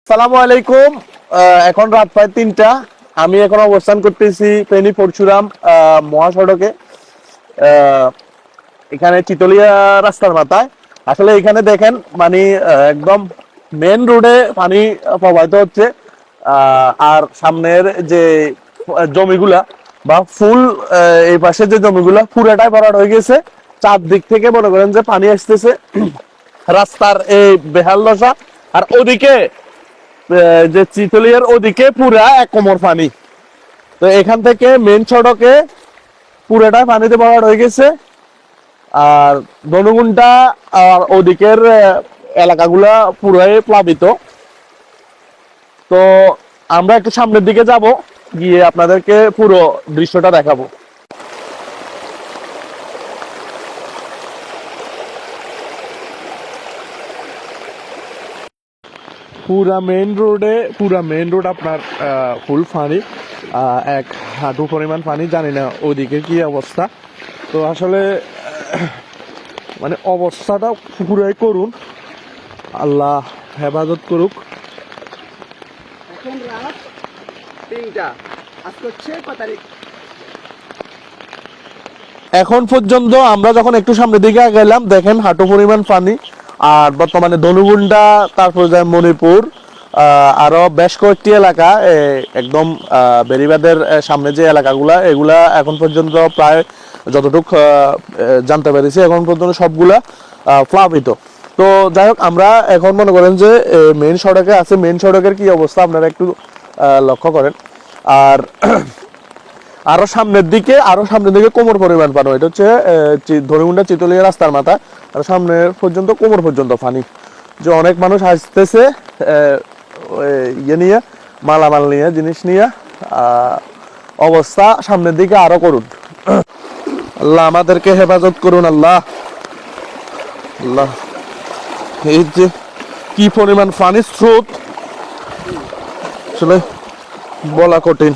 সালামু আলাইকুম। এখন রাত প্রায় 3টা। আমি এখন অবস্থান করতেছি ফেনী পরশুরাম মহাসড়কে। এখানে চিতলিয়া রাস্তার মাথায়। আসলে এখানে দেখেন মানে একদম মেন রোডে পানি প্রবাহিত হচ্ছে। আর সামনের যে জমিগুলা বা ফুল এই পাশে যে জমিগুলা পুরাটাই ভরাট হয়ে গেছে। চারদিক থেকে মনে করেন যে পানি আসতেছে। রাস্তার এই বেহাল দশা। আর ওদিকে যে চিতলিয়ার ওদিকে পুরা এক কোমর পানি। তো এখান থেকে মেন সড়কে পুরাটা পানিতে ভরাট হয়ে গেছে। আর ধনুগুন্টা আর ওদিকের এলাকাগুলা পুরাই প্লাবিত। তো আমরা একটু সামনের দিকে যাব, গিয়ে আপনাদেরকে পুরো দৃশ্যটা দেখাবো। পুরা মেইন রোড আপনার ফুল পানি, এক হাঁটু পরিমাণ পানি। জানি না ওদিকে কি অবস্থা। তো আসলে মানে অবস্থাটা পুরাই করুন, আল্লাহ হেফাজত করুক। এখন রাত 3টা, আজকে হচ্ছে 5 তারিখ। এখন পর্যন্ত আমরা যখন একটু সামনের দিকে গেলাম, দেখেন হাঁটু পরিমাণ পানি। আর বর্তমানে ধনুগুন্ডা, তারপর যায় মণিপুর, আরো বেশ কয়েকটি এলাকা একদম বেড়িবাঁধের সামনে যে এলাকাগুলা, এগুলা এখন পর্যন্ত প্রায় যতটুক জানতে পেরেছি এখন পর্যন্ত সবগুলা প্লাবিত। তো যাই হোক, আমরা এখন মনে করেন যে মেইন সড়কে আছে। মেইন সড়কের কি অবস্থা আপনারা একটু লক্ষ্য করেন। আর আরো সামনের দিকে কোমর পরিমাণ পানি। এটা হচ্ছে ধনুগুন্ডা চিতলিয়া রাস্তার মাথা। আর সামনের পর্যন্ত কোমর পর্যন্ত পানি। যে অনেক মানুষ আসতেছে ইয়ে নিয়ে, মালামাল নিয়ে, জিনিস নিয়ে। অবস্থা সামনের দিকে আরো করুন। আল্লাহ আমাদেরকে হেফাজত করুন। আল্লাহ আল্লাহ, এই যে কি পরিমাণ পানির স্রোত, আসলে বলা কঠিন।